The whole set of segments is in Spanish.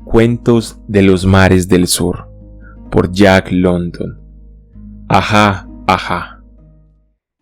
Cuentos de los mares del sur, por Jack London. Ajá, ajá.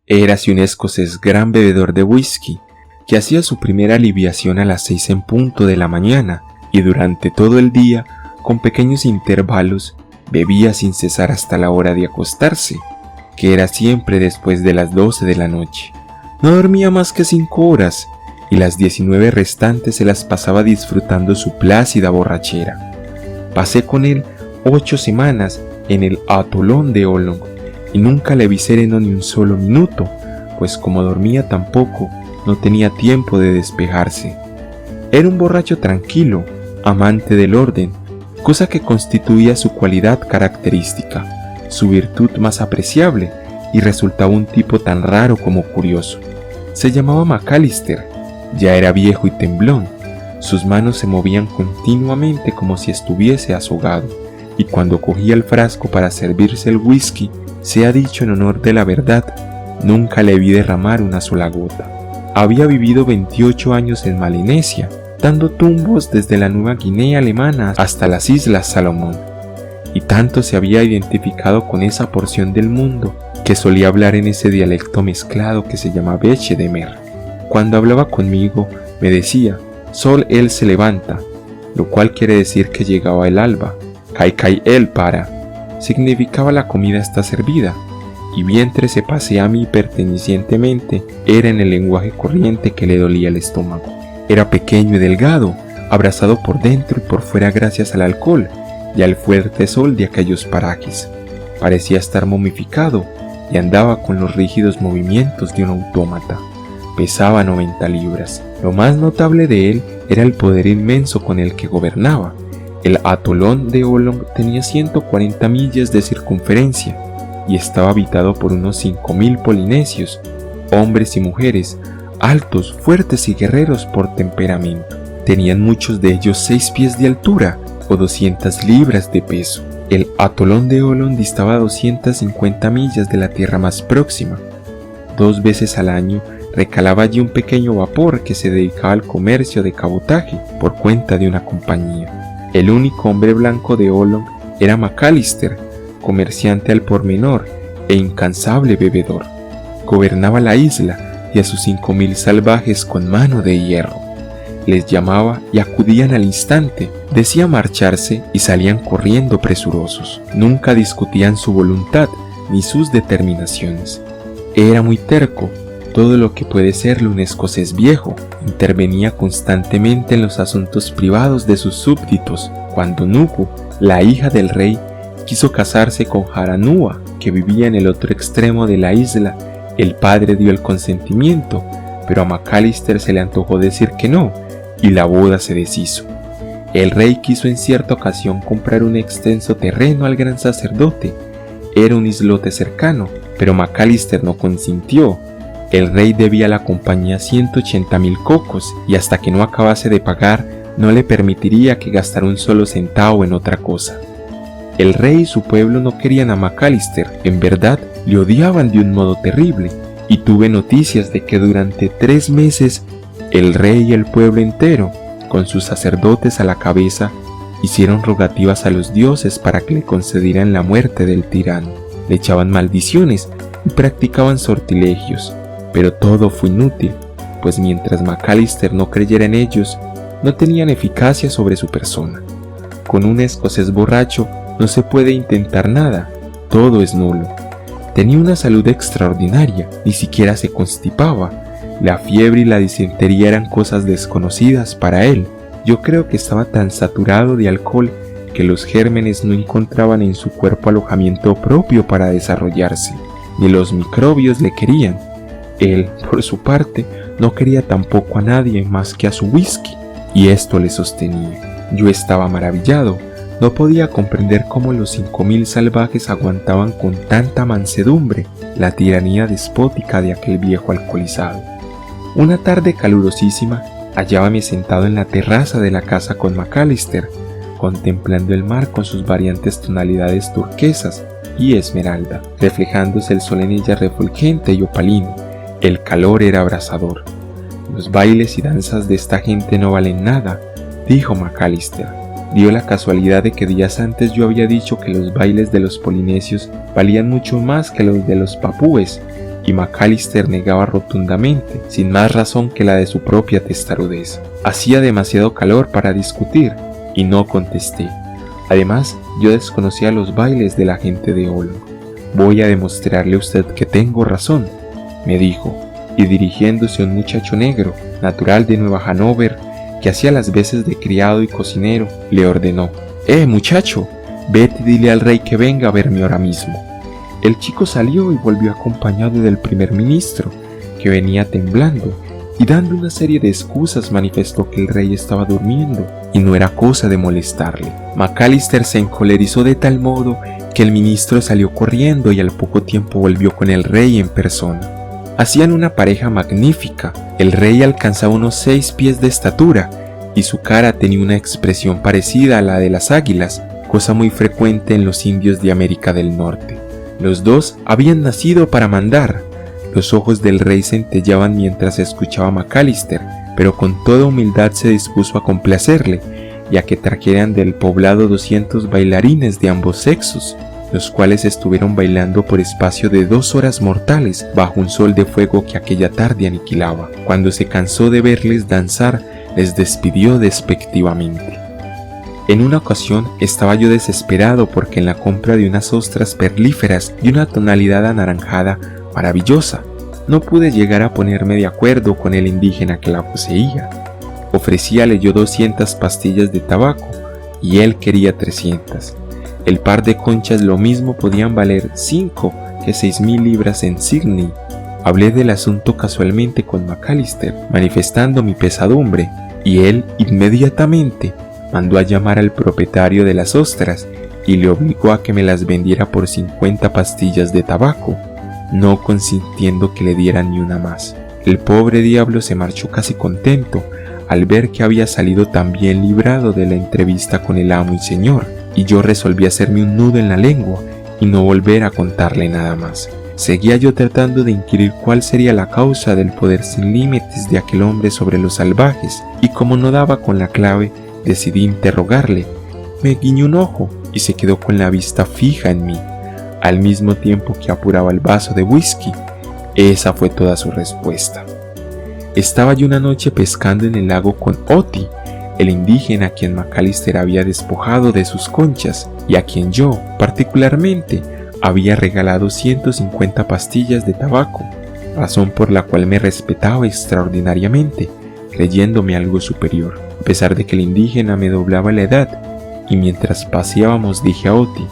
Érase un escocés gran bebedor de whisky, que hacía su primera libación a las 6 en punto de la mañana, y durante todo el día, con pequeños intervalos, bebía sin cesar hasta la hora de acostarse, que era siempre después de las 12 de la noche. No dormía más que 5 horas, y las 19 restantes se las pasaba disfrutando su plácida borrachera. Pasé con él 8 semanas en el atolón de Olong, y nunca le vi sereno ni un solo minuto, pues como dormía tan poco, no tenía tiempo de despejarse. Era un borracho tranquilo, amante del orden, cosa que constituía su cualidad característica, su virtud más apreciable, y resultaba un tipo tan raro como curioso. Se llamaba McAllister. Ya era viejo y temblón, sus manos se movían continuamente como si estuviese azogado, y cuando cogía el frasco para servirse el whisky, sea dicho en honor de la verdad, nunca le vi derramar una sola gota. Había vivido 28 años en Melanesia, dando tumbos desde la Nueva Guinea alemana hasta las Islas Salomón, y tanto se había identificado con esa porción del mundo que solía hablar en ese dialecto mezclado que se llama Beche de Mer. Cuando hablaba conmigo, me decía, sol él se levanta, lo cual quiere decir que llegaba el alba. Kai kai él para, significaba la comida está servida, y vientre se pasea a mí pertenecientemente, era en el lenguaje corriente que le dolía el estómago. Era pequeño y delgado, abrazado por dentro y por fuera gracias al alcohol y al fuerte sol de aquellos parajes. Parecía estar momificado y andaba con los rígidos movimientos de un autómata. Pesaba 90 libras. Lo más notable de él era el poder inmenso con el que gobernaba. El atolón de Olong tenía 140 millas de circunferencia y estaba habitado por unos 5000 polinesios, hombres y mujeres, altos, fuertes y guerreros por temperamento. Tenían muchos de ellos 6 pies de altura o 200 libras de peso. El atolón de Olong distaba 250 millas de la tierra más próxima. 2 veces al año recalaba allí un pequeño vapor que se dedicaba al comercio de cabotaje por cuenta de una compañía. El único hombre blanco de Olong era McAllister, comerciante al por menor e incansable bebedor. Gobernaba la isla y a sus 5000 salvajes con mano de hierro. Les llamaba y acudían al instante, decía marcharse y salían corriendo presurosos. Nunca discutían su voluntad ni sus determinaciones. Era muy terco, todo lo que puede serlo un escocés viejo. Intervenía constantemente en los asuntos privados de sus súbditos. Cuando Nuku, la hija del rey, quiso casarse con Haranua, que vivía en el otro extremo de la isla, el padre dio el consentimiento, pero a McAllister se le antojó decir que no, y la boda se deshizo. El rey quiso en cierta ocasión comprar un extenso terreno al gran sacerdote. Era un islote cercano, pero McAllister no consintió. El rey debía a la compañía 180,000 cocos y hasta que no acabase de pagar no le permitiría que gastara un solo centavo en otra cosa. El rey y su pueblo no querían a McAllister, en verdad le odiaban de un modo terrible, y tuve noticias de que durante 3 meses el rey y el pueblo entero, con sus sacerdotes a la cabeza, hicieron rogativas a los dioses para que le concedieran la muerte del tirano. Le echaban maldiciones y practicaban sortilegios. Pero todo fue inútil, pues mientras McAllister no creyera en ellos, no tenían eficacia sobre su persona. Con un escocés borracho no se puede intentar nada, todo es nulo. Tenía una salud extraordinaria, ni siquiera se constipaba. La fiebre y la disentería eran cosas desconocidas para él. Yo creo que estaba tan saturado de alcohol que los gérmenes no encontraban en su cuerpo alojamiento propio para desarrollarse, ni los microbios le querían. Él, por su parte, no quería tampoco a nadie más que a su whisky, y esto le sostenía. Yo estaba maravillado, no podía comprender cómo los 5000 salvajes aguantaban con tanta mansedumbre la tiranía despótica de aquel viejo alcoholizado. Una tarde calurosísima, hallábame sentado en la terraza de la casa con McAllister, contemplando el mar con sus variantes tonalidades turquesas y esmeralda, reflejándose el sol en ella refulgente y opalino. El calor era abrasador. Los bailes y danzas de esta gente no valen nada, dijo McAllister. Dio la casualidad de que días antes yo había dicho que los bailes de los polinesios valían mucho más que los de los papúes, y McAllister negaba rotundamente, sin más razón que la de su propia testarudez. Hacía demasiado calor para discutir, y no contesté. Además, yo desconocía los bailes de la gente de Olm. «Voy a demostrarle a usted que tengo razón», me dijo, y dirigiéndose a un muchacho negro, natural de Nueva Hanover, que hacía las veces de criado y cocinero, le ordenó: muchacho, vete y dile al rey que venga a verme ahora mismo». El chico salió y volvió acompañado del primer ministro, que venía temblando, y dando una serie de excusas manifestó que el rey estaba durmiendo y no era cosa de molestarle. McAllister se encolerizó de tal modo que el ministro salió corriendo y al poco tiempo volvió con el rey en persona. Hacían una pareja magnífica. El rey alcanzaba unos 6 pies de estatura y su cara tenía una expresión parecida a la de las águilas, cosa muy frecuente en los indios de América del Norte. Los dos habían nacido para mandar. Los ojos del rey centellaban mientras escuchaba a McAllister, pero con toda humildad se dispuso a complacerle, ya que trajeran del poblado 200 bailarines de ambos sexos, los cuales estuvieron bailando por espacio de 2 horas mortales bajo un sol de fuego que aquella tarde aniquilaba. Cuando se cansó de verles danzar, les despidió despectivamente. En una ocasión estaba yo desesperado porque en la compra de unas ostras perlíferas de una tonalidad anaranjada maravillosa, no pude llegar a ponerme de acuerdo con el indígena que la poseía. Ofrecíale yo 200 pastillas de tabaco y él quería 300. El par de conchas lo mismo podían valer 5 que 6,000 libras en Sydney. Hablé del asunto casualmente con McAllister, manifestando mi pesadumbre, y él inmediatamente mandó a llamar al propietario de las ostras y le obligó a que me las vendiera por 50 pastillas de tabaco, no consintiendo que le dieran ni una más. El pobre diablo se marchó casi contento al ver que había salido tan bien librado de la entrevista con el amo y señor, y yo resolví hacerme un nudo en la lengua y no volver a contarle nada más. Seguía yo tratando de inquirir cuál sería la causa del poder sin límites de aquel hombre sobre los salvajes, y como no daba con la clave, decidí interrogarle. Me guiñó un ojo y se quedó con la vista fija en mí, al mismo tiempo que apuraba el vaso de whisky. Esa fue toda su respuesta. Estaba yo una noche pescando en el lago con Oti, el indígena a quien McAllister había despojado de sus conchas y a quien yo, particularmente, había regalado 150 pastillas de tabaco, razón por la cual me respetaba extraordinariamente, creyéndome algo superior, a pesar de que el indígena me doblaba la edad. Y mientras paseábamos dije a Oti: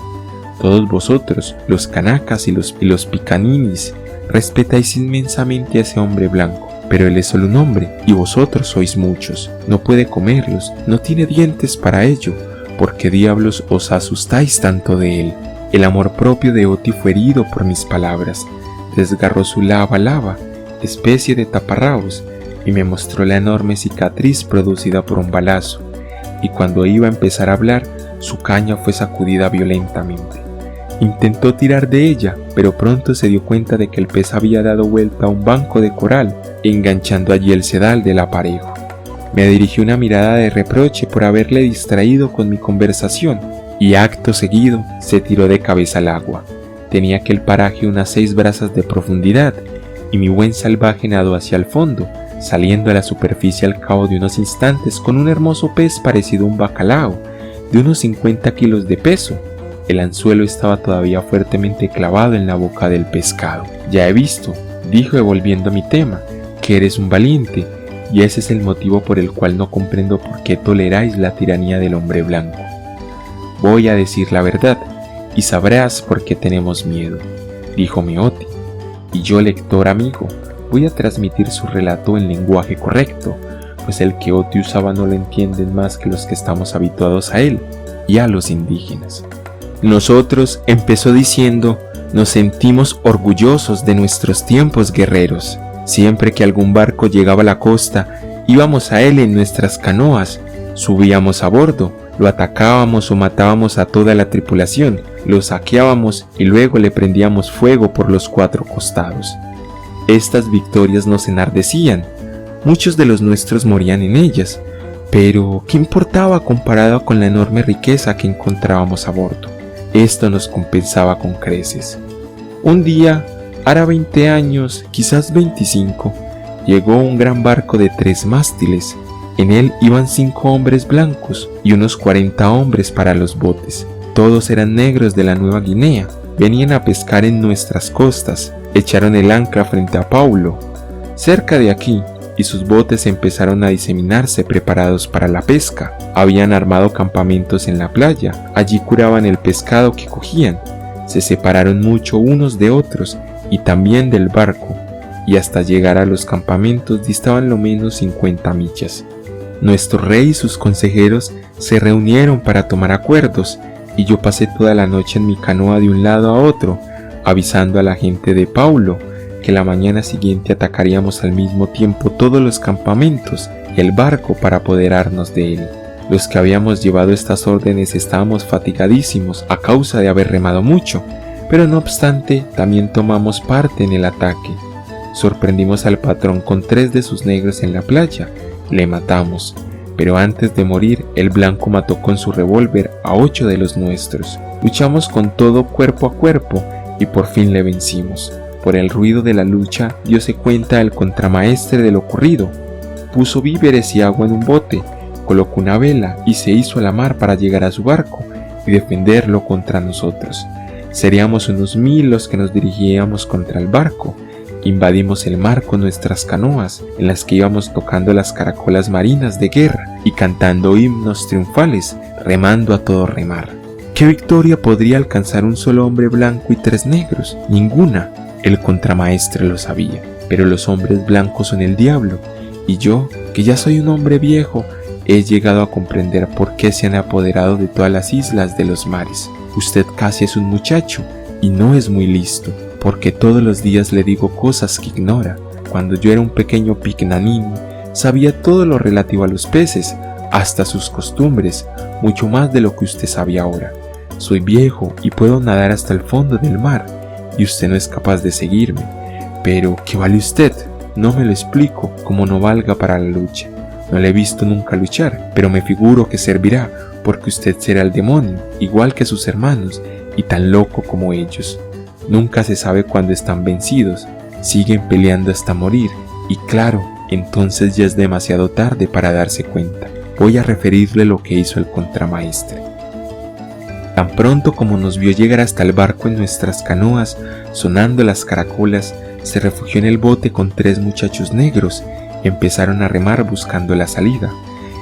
todos vosotros, los canacas y los picaninis, respetáis inmensamente a ese hombre blanco, pero él es solo un hombre y vosotros sois muchos. No puede comerlos, no tiene dientes para ello. ¿Por qué diablos os asustáis tanto de él? El amor propio de Oti fue herido por mis palabras. Desgarró su lava, especie de taparrabos, y me mostró la enorme cicatriz producida por un balazo, y cuando iba a empezar a hablar, su caña fue sacudida violentamente. Intentó tirar de ella, pero pronto se dio cuenta de que el pez había dado vuelta a un banco de coral, enganchando allí el sedal del aparejo. Me dirigió una mirada de reproche por haberle distraído con mi conversación, y acto seguido se tiró de cabeza al agua. Tenía aquel paraje unas 6 brazas de profundidad, y mi buen salvaje nadó hacia el fondo, saliendo a la superficie al cabo de unos instantes con un hermoso pez parecido a un bacalao, de unos 50 kilos de peso. El anzuelo estaba todavía fuertemente clavado en la boca del pescado. «Ya he visto», dijo volviendo a mi tema, «que eres un valiente, y ese es el motivo por el cual no comprendo por qué toleráis la tiranía del hombre blanco. Voy a decir la verdad, y sabrás por qué tenemos miedo», dijo Oti. «Y yo, lector amigo, voy a transmitir su relato en lenguaje correcto, pues el que Oti usaba no lo entienden más que los que estamos habituados a él y a los indígenas. Nosotros, empezó diciendo, nos sentimos orgullosos de nuestros tiempos guerreros. Siempre que algún barco llegaba a la costa, íbamos a él en nuestras canoas, subíamos a bordo, lo atacábamos o matábamos a toda la tripulación, lo saqueábamos y luego le prendíamos fuego por los 4 costados. Estas victorias nos enardecían. Muchos de los nuestros morían en ellas, Pero, ¿qué importaba comparado con la enorme riqueza que encontrábamos a bordo? Esto nos compensaba con creces. Un día, hará 20 años, quizás 25, llegó un gran barco de 3 mástiles. En él iban 5 hombres blancos y unos 40 hombres para los botes. Todos eran negros de la Nueva Guinea. Venían a pescar en nuestras costas. Echaron el ancla frente a Paulo, cerca de aquí, y sus botes empezaron a diseminarse preparados para la pesca. Habían armado campamentos en la playa. Allí curaban el pescado que cogían. Se separaron mucho unos de otros y también del barco, y hasta llegar a los campamentos distaban lo menos 50 millas. Nuestro rey y sus consejeros se reunieron para tomar acuerdos, y yo pasé toda la noche en mi canoa de un lado a otro, avisando a la gente de Paulo que la mañana siguiente atacaríamos al mismo tiempo todos los campamentos y el barco para apoderarnos de él. Los que habíamos llevado estas órdenes estábamos fatigadísimos a causa de haber remado mucho, pero no obstante también tomamos parte en el ataque. Sorprendimos al patrón con 3 de sus negros en la playa, le matamos, pero antes de morir el blanco mató con su revólver a 8 de los nuestros. Luchamos con todo cuerpo a cuerpo y por fin le vencimos. Por el ruido de la lucha diose cuenta el contramaestre de lo ocurrido. Puso víveres y agua en un bote, colocó una vela y se hizo a la mar para llegar a su barco y defenderlo contra nosotros. Seríamos unos 1000 los que nos dirigíamos contra el barco. Invadimos el mar con nuestras canoas, en las que íbamos tocando las caracolas marinas de guerra y cantando himnos triunfales, remando a todo remar. ¿Qué victoria podría alcanzar un solo hombre blanco y 3 negros? Ninguna. El contramaestre lo sabía, pero los hombres blancos son el diablo, y yo, que ya soy un hombre viejo, he llegado a comprender por qué se han apoderado de todas las islas de los mares. Usted casi es un muchacho, y no es muy listo, porque todos los días le digo cosas que ignora. Cuando yo era un pequeño pignanín, sabía todo lo relativo a los peces, hasta sus costumbres, mucho más de lo que usted sabe ahora. Soy viejo y puedo nadar hasta el fondo del mar, y usted no es capaz de seguirme. Pero, ¿qué vale usted? No me lo explico, como no valga para la lucha. No le he visto nunca luchar, pero me figuro que servirá, porque usted será el demonio, igual que sus hermanos, y tan loco como ellos. Nunca se sabe cuándo están vencidos, siguen peleando hasta morir, y claro, entonces ya es demasiado tarde para darse cuenta. Voy a referirle lo que hizo el contramaestre. Tan pronto como nos vio llegar hasta el barco en nuestras canoas, sonando las caracolas, se refugió en el bote con 3 muchachos negros. Empezaron a remar buscando la salida.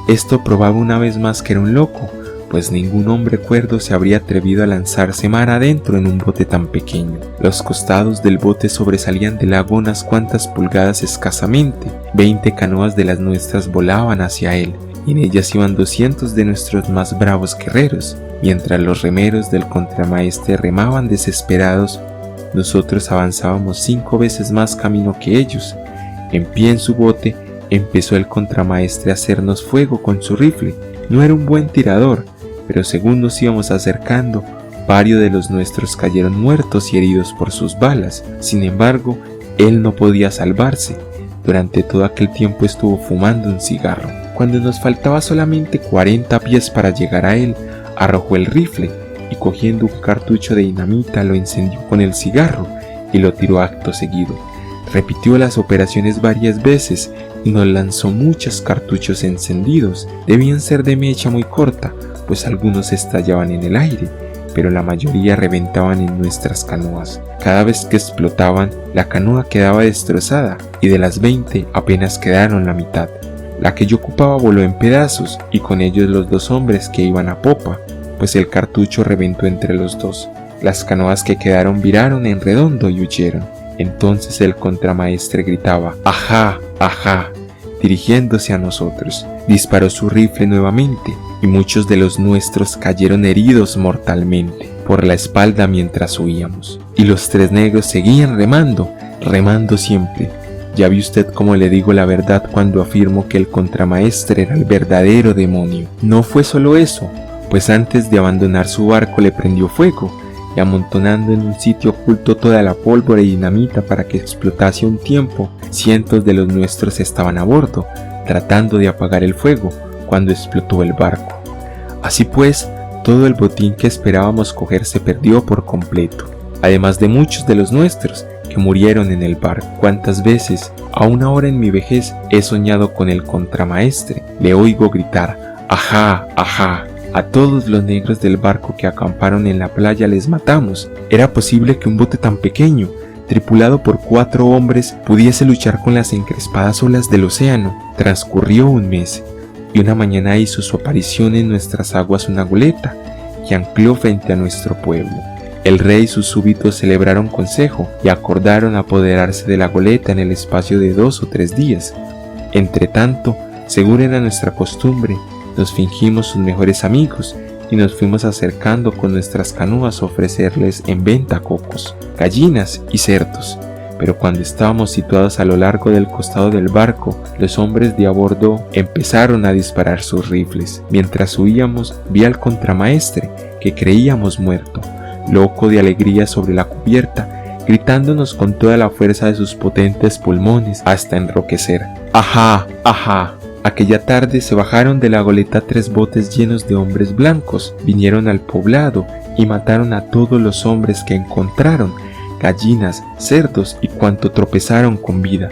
Esto probaba una vez más que era un loco, pues ningún hombre cuerdo se habría atrevido a lanzarse mar adentro en un bote tan pequeño. Los costados del bote sobresalían del agua unas cuantas pulgadas escasamente. 20 canoas de las nuestras volaban hacia él, y en ellas iban 200 de nuestros más bravos guerreros. Mientras los remeros del contramaestre remaban desesperados, nosotros avanzábamos 5 veces más camino que ellos. En pie en su bote, empezó el contramaestre a hacernos fuego con su rifle. No era un buen tirador, pero según nos íbamos acercando, varios de los nuestros cayeron muertos y heridos por sus balas. Sin embargo, él no podía salvarse. Durante todo aquel tiempo estuvo fumando un cigarro. Cuando nos faltaba solamente 40 pies para llegar a él, arrojó el rifle y cogiendo un cartucho de dinamita lo encendió con el cigarro y lo tiró acto seguido. Repitió las operaciones varias veces y nos lanzó muchos cartuchos encendidos. Debían ser de mecha muy corta, pues algunos estallaban en el aire, pero la mayoría reventaban en nuestras canoas. Cada vez que explotaban, la canoa quedaba destrozada y de las 20 apenas quedaron la mitad. La que yo ocupaba voló en pedazos y con ellos los 2 hombres que iban a popa, pues el cartucho reventó entre los 2. Las canoas que quedaron viraron en redondo y huyeron. Entonces el contramaestre gritaba ¡ajá! ¡ajá!, dirigiéndose a nosotros. Disparó su rifle nuevamente y muchos de los nuestros cayeron heridos mortalmente por la espalda mientras huíamos. Y los 3 negros seguían remando siempre. Ya ve usted cómo le digo la verdad cuando afirmo que el contramaestre era el verdadero demonio. No fue solo eso, pues antes de abandonar su barco le prendió fuego, y amontonando en un sitio oculto toda la pólvora y dinamita para que explotase un tiempo. Cientos de los nuestros estaban a bordo, tratando de apagar el fuego, cuando explotó el barco. Así pues, todo el botín que esperábamos coger se perdió por completo, además de muchos de los nuestros que murieron en el barco. ¿Cuántas veces, aún ahora en mi vejez, he soñado con el contramaestre? Le oigo gritar: ¡ajá, ajá! A todos los negros del barco que acamparon en la playa les matamos. ¿Era posible que un bote tan pequeño, tripulado por 4 hombres, pudiese luchar con las encrespadas olas del océano? Transcurrió un mes, y una mañana hizo su aparición en nuestras aguas una goleta, que ancló frente a nuestro pueblo. El rey y sus súbditos celebraron consejo, y acordaron apoderarse de la goleta en el espacio de 2 o 3 días. Entretanto, según era nuestra costumbre, nos fingimos sus mejores amigos, y nos fuimos acercando con nuestras canoas a ofrecerles en venta cocos, gallinas y cerdos. Pero cuando estábamos situados a lo largo del costado del barco, los hombres de a bordo empezaron a disparar sus rifles. Mientras huíamos, vi al contramaestre, que creíamos muerto, loco de alegría sobre la cubierta, gritándonos con toda la fuerza de sus potentes pulmones hasta enroquecer: ¡ajá, ajá! Aquella tarde se bajaron de la goleta 3 botes llenos de hombres blancos, vinieron al poblado y mataron a todos los hombres que encontraron, gallinas, cerdos y cuanto tropezaron con vida.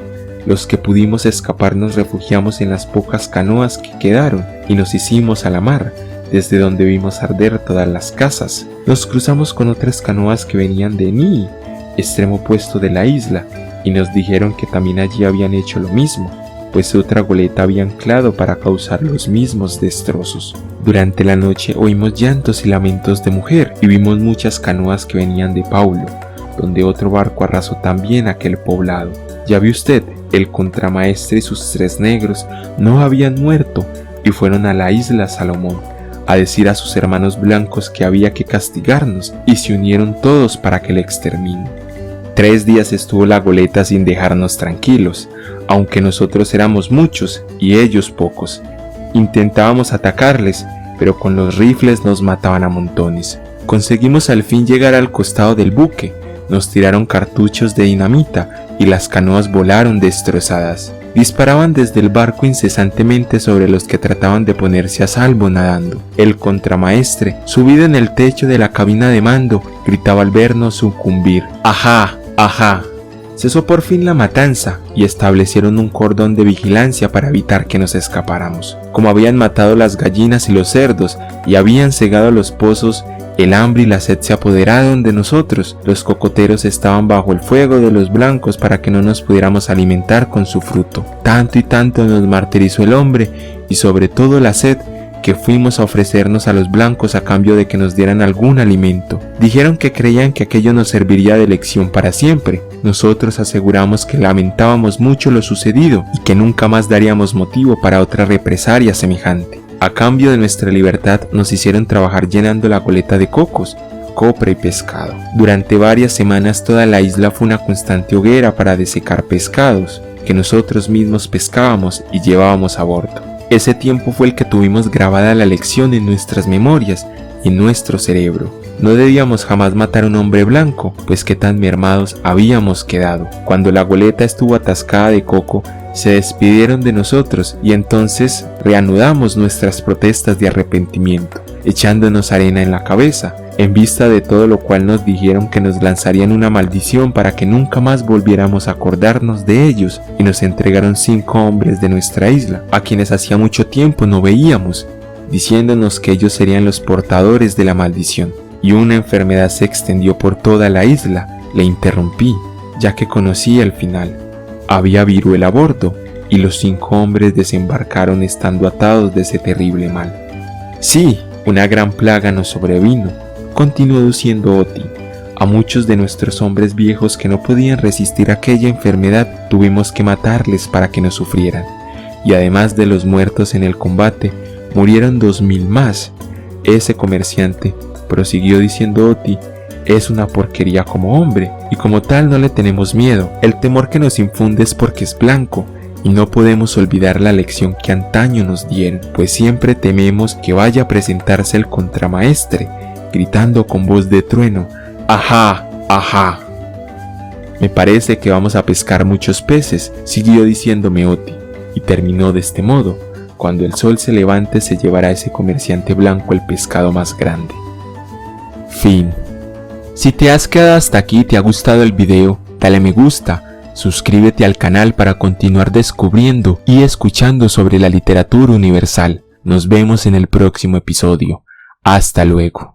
Los que pudimos escapar nos refugiamos en las pocas canoas que quedaron y nos hicimos a la mar, desde donde vimos arder todas las casas. Nos cruzamos con otras canoas que venían de Nii, extremo opuesto de la isla, y nos dijeron que también allí habían hecho lo mismo, pues otra goleta había anclado para causar los mismos destrozos. Durante la noche oímos llantos y lamentos de mujer, y vimos muchas canoas que venían de Paulo, donde otro barco arrasó también aquel poblado. Ya ve usted, el contramaestre y sus 3 negros no habían muerto, y fueron a la isla Salomón a decir a sus hermanos blancos que había que castigarnos, y se unieron todos para que le exterminen. 3 días estuvo la goleta sin dejarnos tranquilos, aunque nosotros éramos muchos y ellos pocos. Intentábamos atacarles, pero con los rifles nos mataban a montones. Conseguimos al fin llegar al costado del buque, nos tiraron cartuchos de dinamita y las canoas volaron destrozadas. Disparaban desde el barco incesantemente sobre los que trataban de ponerse a salvo nadando. El contramaestre, subido en el techo de la cabina de mando, gritaba al vernos sucumbir: ¡ajá, ajá! Cesó por fin la matanza y establecieron un cordón de vigilancia para evitar que nos escapáramos. Como habían matado las gallinas y los cerdos y habían cegado los pozos, el hambre y la sed se apoderaron de nosotros. Los cocoteros estaban bajo el fuego de los blancos para que no nos pudiéramos alimentar con su fruto. Tanto y tanto nos martirizó el hombre y sobre todo la sed, que fuimos a ofrecernos a los blancos a cambio de que nos dieran algún alimento. Dijeron que creían que aquello nos serviría de lección para siempre. Nosotros aseguramos que lamentábamos mucho lo sucedido y que nunca más daríamos motivo para otra represalia semejante. A cambio de nuestra libertad nos hicieron trabajar llenando la goleta de cocos, copra y pescado. Durante varias semanas toda la isla fue una constante hoguera para desecar pescados que nosotros mismos pescábamos y llevábamos a bordo. Ese tiempo fue el que tuvimos grabada la lección en nuestras memorias y en nuestro cerebro. No debíamos jamás matar a un hombre blanco, pues que tan mermados habíamos quedado. Cuando la goleta estuvo atascada de coco, se despidieron de nosotros y entonces reanudamos nuestras protestas de arrepentimiento, echándonos arena en la cabeza, en vista de todo lo cual nos dijeron que nos lanzarían una maldición para que nunca más volviéramos a acordarnos de ellos, y nos entregaron 5 hombres de nuestra isla, a quienes hacía mucho tiempo no veíamos, diciéndonos que ellos serían los portadores de la maldición. Y una enfermedad se extendió por toda la isla. Le interrumpí, ya que conocía el final. Había viruela a bordo, y los 5 hombres desembarcaron estando atados de ese terrible mal. Sí, una gran plaga nos sobrevino, continuó diciendo Oti. A muchos de nuestros hombres viejos que no podían resistir aquella enfermedad tuvimos que matarles para que no sufrieran. Y además de los muertos en el combate, murieron 2000 más. Ese comerciante, prosiguió diciendo Oti, es una porquería como hombre, y como tal no le tenemos miedo. El temor que nos infunde es porque es blanco, y no podemos olvidar la lección que antaño nos dieron, pues siempre tememos que vaya a presentarse el contramaestre, gritando con voz de trueno: ¡ajá, ajá! Me parece que vamos a pescar muchos peces, siguió diciéndome Oti, y terminó de este modo, cuando el sol se levante se llevará ese comerciante blanco el pescado más grande. Fin. Si te has quedado hasta aquí y te ha gustado el video, dale me gusta, suscríbete al canal para continuar descubriendo y escuchando sobre la literatura universal. Nos vemos en el próximo episodio. Hasta luego.